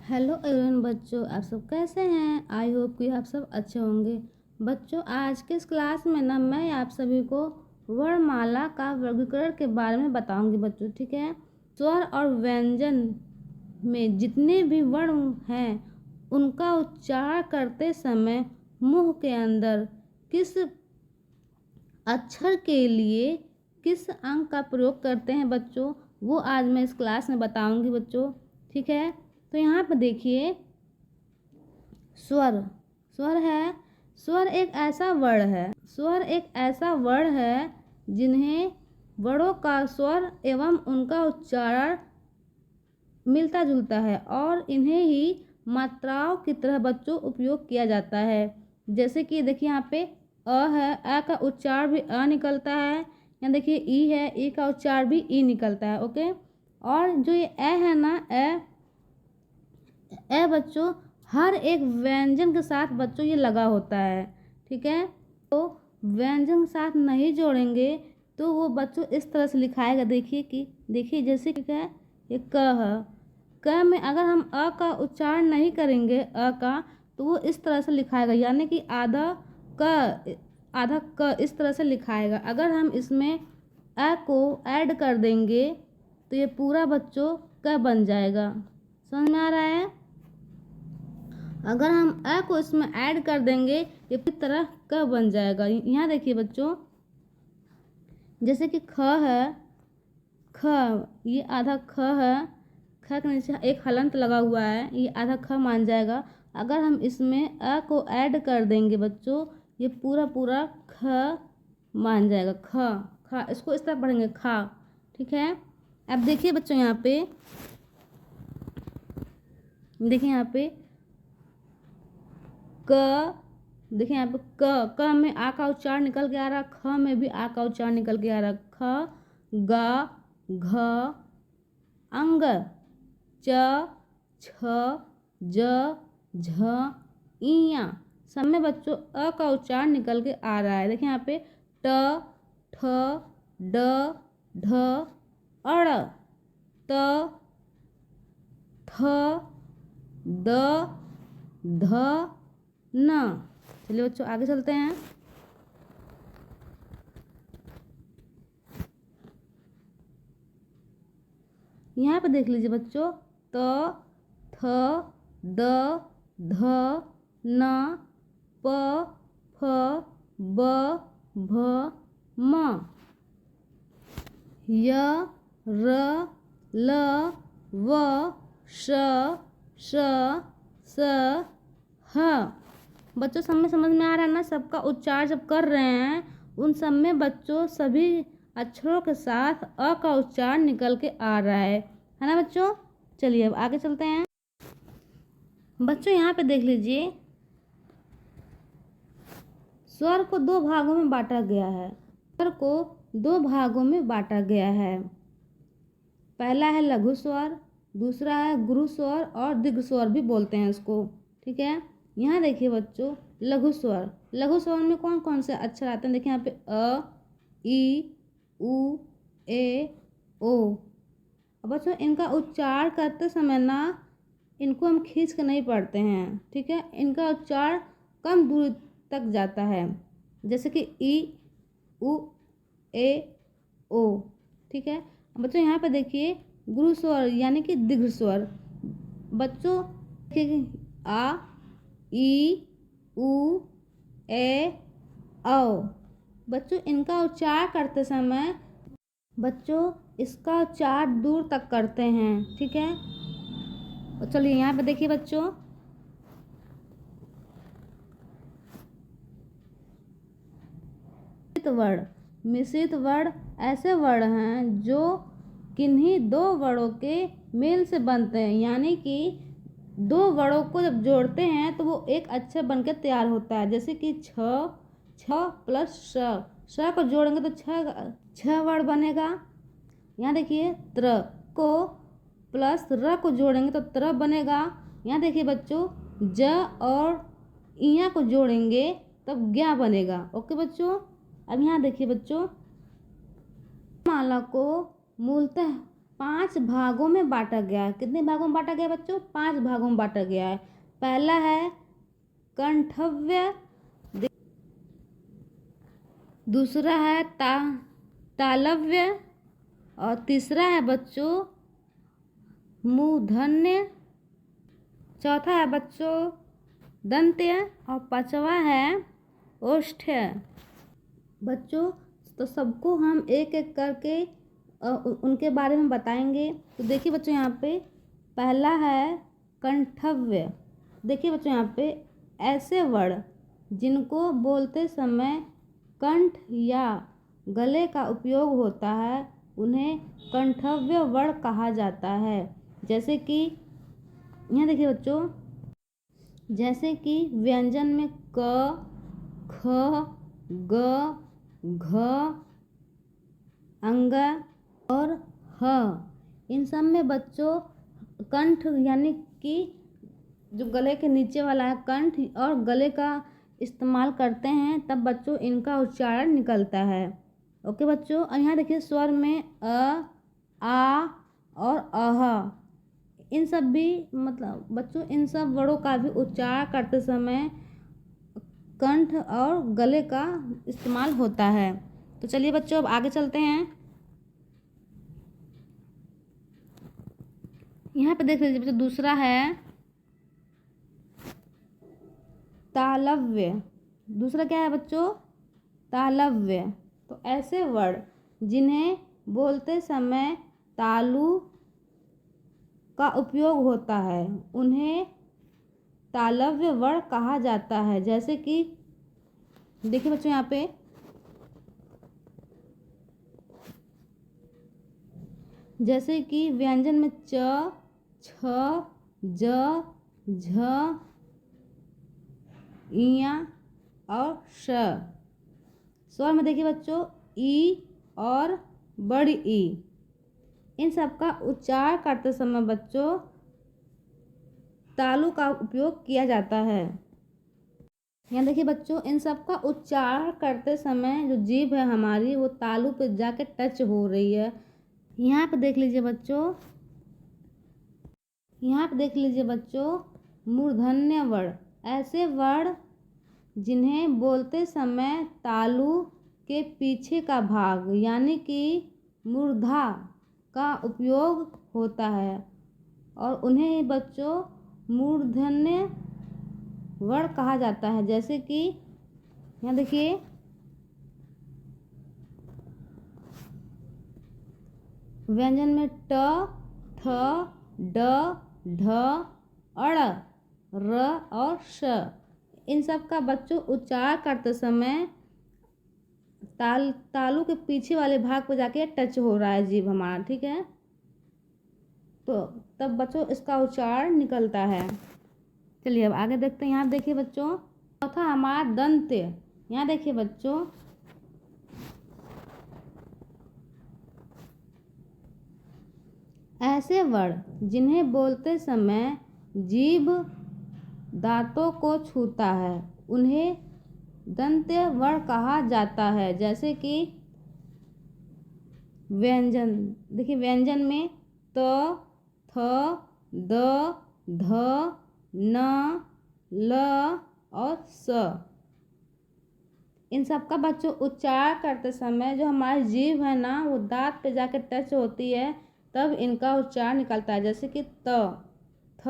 Hello everyone बच्चों, आप सब कैसे हैं। आई होप कि आप सब अच्छे होंगे। बच्चों, आज के इस क्लास में ना मैं आप सभी को वर्णमाला का वर्गीकरण के बारे में बताऊंगी बच्चों। ठीक है। स्वर और व्यंजन में जितने भी वर्ण हैं उनका उच्चारण करते समय मुंह के अंदर किस अक्षर के लिए किस अंग का प्रयोग करते हैं बच्चों, वो आज मैं इस क्लास में बताऊंगी बच्चों। ठीक है। तो यहाँ पर देखिए, स्वर स्वर एक ऐसा वर्ण है जिन्हें वर्णों का स्वर एवं उनका उच्चारण मिलता जुलता है और इन्हें ही मात्राओं की तरह बच्चों उपयोग किया जाता है। जैसे कि देखिए यहाँ पे अ है, अ का उच्चारण भी अ निकलता है। यहाँ देखिए ई है, ई का उच्चारण भी ई निकलता है। ओके। और जो ये ए है ना, ए बच्चों हर एक व्यंजन के साथ बच्चों ये लगा होता है। ठीक है। तो व्यंजन के साथ नहीं जोड़ेंगे तो वो बच्चों इस तरह से लिखाएगा। देखिए जैसे कि क्या है, ये क है। क में अगर हम अ का उच्चारण नहीं करेंगे अ का, तो वो इस तरह से लिखाएगा, यानी कि आधा क इस तरह से लिखाएगा। अगर हम इसमें अ को ऐड कर देंगे तो ये पूरा बच्चों क बन जाएगा। समझ में आ रहा है। अगर हम अ को इसमें ऐड कर देंगे ये पूरी तरह क बन जाएगा। यहाँ देखिए बच्चों, जैसे कि ख है, ख ये आधा ख है, ख के नीचे एक हलंत लगा हुआ है, ये आधा ख मान जाएगा। अगर हम इसमें अ को ऐड कर देंगे बच्चों, ये पूरा ख मान जाएगा। ख इसको इस तरह पढ़ेंगे, खा। ठीक है। अब देखिए बच्चों, यहाँ पे देखिए यहाँ पे क, देखिए यहाँ पे क में आ का उच्चारण निकल के आ रहा, ख में भी आ का उच्चारण निकल के आ रहा। ख, ग, घ, अंग, च, छ, ज, झ, इया सब में बच्चों अ का उच्चारण निकल के आ रहा है। देखिए यहाँ पे ट, ठ, ड, ढ, अड़, त, थ, द, ध, न। चलिए बच्चों आगे चलते हैं। यहाँ पे देख लीजिए बच्चों, त, थ, द, ध, न, प, फ, ब, भ, म, य, र, ल, व, श, स, ह। बच्चों सब में समझ में आ रहा है ना। सबका उच्चारण जब कर रहे हैं उन सब में बच्चों सभी अक्षरों के साथ अ का उच्चारण निकल के आ रहा है ना बच्चों। चलिए अब आगे चलते हैं। बच्चों यहाँ पे देख लीजिए, स्वर को दो भागों में बांटा गया है। स्वर को दो भागों में बांटा गया है। पहला है लघु स्वर, दूसरा है गुरु स्वर और दीर्घ स्वर भी बोलते हैं इसको। ठीक है। यहाँ देखिए बच्चों, लघु स्वर में कौन कौन से अक्षर आते हैं। देखिए यहाँ पे अ, ई, उ, ए, ओ। बच्चों इनका उच्चारण करते समय ना इनको हम खींच के नहीं पढ़ते हैं। ठीक है। इनका उच्चारण कम दूरी तक जाता है, जैसे कि ई, उ, ए, ओ। ठीक है। बच्चों यहाँ पे देखिए गुरु स्वर यानी कि दीर्घ स्वर। बच्चों देखिए आ, ई, उ, ए, औ। बच्चों इनका उच्चारण करते समय बच्चों इसका उच्चारण दूर तक करते हैं। ठीक है। और चलिए यहाँ पे देखिए बच्चों, मिश्रित वर्ण ऐसे वर्ण हैं जो किन्हीं दो वर्णों के मेल से बनते हैं, यानी कि दो वर्णों को जब जोड़ते हैं तो वो एक अक्षर बनकर तैयार होता है। जैसे कि छ प्लस श को जोड़ेंगे तो छ वर्ण बनेगा। यहाँ देखिए त्र को प्लस र को जोड़ेंगे तो त्र बनेगा। यहाँ देखिए बच्चों, ज और इया को जोड़ेंगे तब ज्ञा बनेगा। ओके बच्चों। अब यहाँ देखिए बच्चों, माला को मूलतः 5 भागों में बांटा गया है। कितने भागों में बांटा गया है बच्चों? 5 भागों में बांटा गया है। पहला है कंठव्य, दूसरा है तालव्य, और तीसरा है बच्चों मूर्धन्य, चौथा है बच्चों दंत्य, और पांचवा है ओष्ठ्य। बच्चों तो सबको हम एक एक करके उनके बारे में बताएंगे। तो देखिए बच्चों, यहाँ पे पहला है कंठव्य। देखिए बच्चों, यहाँ पे ऐसे वर्ण जिनको बोलते समय कंठ या गले का उपयोग होता है उन्हें कंठव्य वर्ण कहा जाता है। जैसे कि यहाँ देखिए बच्चों, जैसे कि व्यंजन में क, ख, ग, घ, अंग और ह, इन सब में बच्चों कंठ यानी कि जो गले के नीचे वाला है कंठ और गले का इस्तेमाल करते हैं, तब बच्चों इनका उच्चारण निकलता है। ओके बच्चों, और यहाँ देखिए स्वर में अ, आ और अह, इन सब भी मतलब बच्चों इन सब वर्णों का भी उच्चारण करते समय कंठ और गले का इस्तेमाल होता है। तो चलिए बच्चों अब आगे चलते हैं। यहाँ पे देख लीजिए बच्चों, दूसरा है तालव्य। दूसरा क्या है बच्चों? तालव्य। तो ऐसे वर्ण जिन्हें बोलते समय तालु का उपयोग होता है उन्हें तालव्य वर्ण कहा जाता है। जैसे कि देखिए बच्चों, यहाँ पे जैसे कि व्यंजन में च, छ, ज, झ, इया और श। स्वर में देखिए बच्चों ई और बड़ी ई, इन सब का उच्चारण करते समय बच्चों तालु का उपयोग किया जाता है। यहाँ देखिए बच्चों, इन सब का उच्चारण करते समय जो जीभ है हमारी वो तालु पे जाके टच हो रही है। यहाँ पे देख लीजिए बच्चों, यहाँ पे देख लीजिए बच्चों मूर्धन्य वर्ण। ऐसे वर्ण जिन्हें बोलते समय तालु के पीछे का भाग यानी कि मूर्धा का उपयोग होता है और उन्हें बच्चों मूर्धन्य वर्ण कहा जाता है। जैसे कि यहाँ देखिए व्यंजन में ट, थ, ड, ढ, अड़, र और श, इन सब का बच्चों उच्चारण करते समय तालु के पीछे वाले भाग पर जाके टच हो रहा है जीभ हमारा, ठीक है, तो तब बच्चों इसका उच्चारण निकलता है। चलिए अब आगे देखते हैं। यहाँ देखिए बच्चों, चौथा हमारा दंत्य। यहाँ देखिए बच्चों, ऐसे वर्ण जिन्हें बोलते समय जीभ दांतों को छूता है उन्हें दंत्य वर्ण कहा जाता है। जैसे कि व्यंजन देखिए, व्यंजन में त, थ, द, ध, न, ल और स, इन सब का बच्चों उच्चारण करते समय जो हमारी जीभ है ना वो दांत पे जाकर टच होती है, तब इनका उच्चारण निकलता है। जैसे कि त, थ,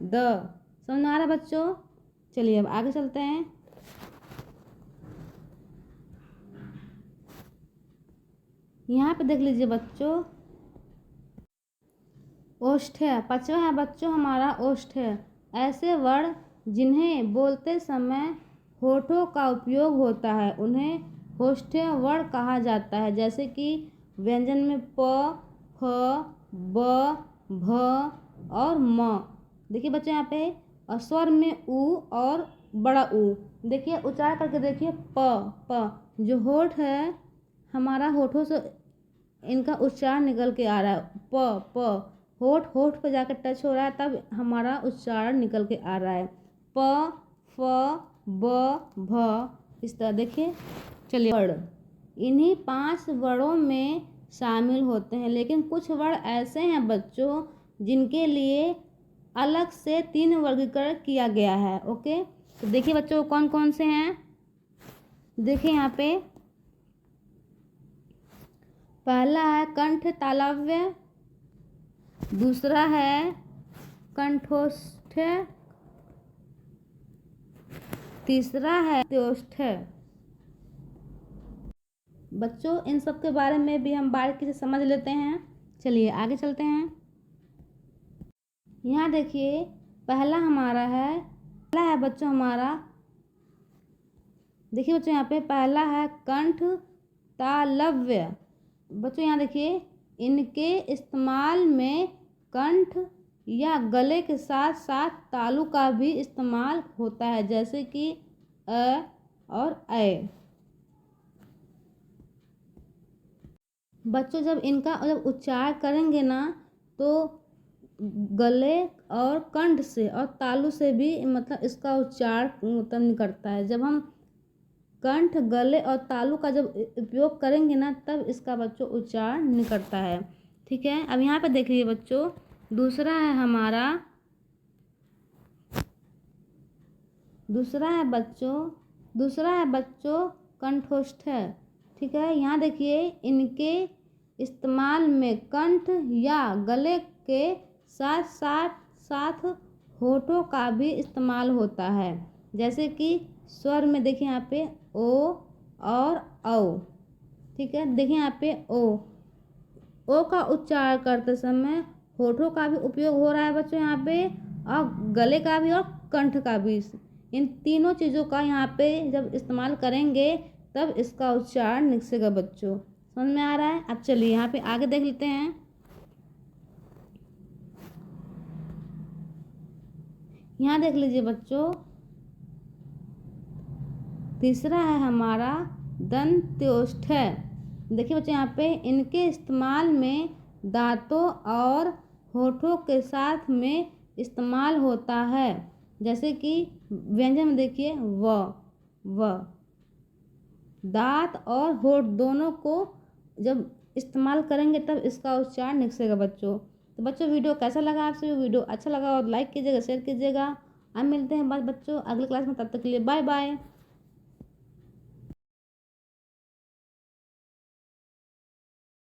द। समझ आ रहा है बच्चों? चलिए अब आगे चलते हैं। यहाँ पे देख लीजिए बच्चों ओष्ठ्य। पांचवा है बच्चों हमारा ओष्ठ्य। ऐसे वर्ण जिन्हें बोलते समय होठों का उपयोग होता है उन्हें ओष्ठ्य वर्ण कहा जाता है। जैसे कि व्यंजन में प, फ, ब, भ और म। देखिए बच्चों यहाँ पे स्वर में उ और बड़ा उ। देखिए उच्चारण करके देखिए प जो होठ है हमारा, होठों से इनका उच्चारण निकल के आ रहा है। प होठ पे जाकर टच हो रहा है तब हमारा उच्चारण निकल के आ रहा है। प, फ, ब, भ, इस तरह देखिए। चलिए वर्ण, इन्हीं 5 वर्णों में शामिल होते हैं, लेकिन कुछ वर्ड ऐसे हैं बच्चों जिनके लिए अलग से 3 वर्गीकरण किया गया है। ओके, तो देखिए बच्चों कौन कौन से हैं। देखिए यहाँ पे पहला है कंठ तालव्य, दूसरा है कंठोष्ठ, तीसरा है त्योष्ठ। बच्चों इन सब के बारे में भी हम बारीकी से समझ लेते हैं। चलिए आगे चलते हैं। यहाँ देखिए पहला है बच्चों हमारा, देखिए बच्चों यहाँ पे पहला है कंठ तालव्य। बच्चों यहाँ देखिए इनके इस्तेमाल में कंठ या गले के साथ साथ तालु का भी इस्तेमाल होता है, जैसे कि अ और ऐ। बच्चों जब उच्चार करेंगे ना तो गले और कंठ से और तालु से भी मतलब इसका उच्चार मतलब निकलता है। जब हम कंठ गले और तालु का जब उपयोग करेंगे ना तब इसका बच्चों उच्चार निकलता है। ठीक है, अब यहाँ पे देखिए बच्चों दूसरा है बच्चों कंठोष्ठ। ठीक है, यहाँ देखिए इनके इस्तेमाल में कंठ या गले के साथ साथ होठों का भी इस्तेमाल होता है, जैसे कि स्वर में देखिए यहाँ पे ओ और औ। ठीक है, देखिए यहाँ पे ओ का उच्चार करते समय होठों का भी उपयोग हो रहा है बच्चों यहाँ पे, और गले का भी और कंठ का भी। इन तीनों चीज़ों का यहाँ पे जब इस्तेमाल करेंगे तब इसका उच्चार निकलेगा बच्चों। समझ में आ रहा है? अब चलिए यहाँ पे आगे देख लेते हैं। यहाँ देख लीजिए बच्चों तीसरा है हमारा दंत्योष्ठ। देखिए बच्चों यहाँ पे इनके इस्तेमाल में दांतों और होठों के साथ में इस्तेमाल होता है, जैसे कि व्यंजन में देखिए व दांत और होठ दोनों को जब इस्तेमाल करेंगे तब इसका उच्चार निकलेगा बच्चों। तो बच्चों वीडियो कैसा लगा आपसे? वीडियो अच्छा लगा और लाइक कीजिएगा, शेयर कीजिएगा। अब मिलते हैं बच्चों अगले क्लास में, तब तक के लिए बाय बाय।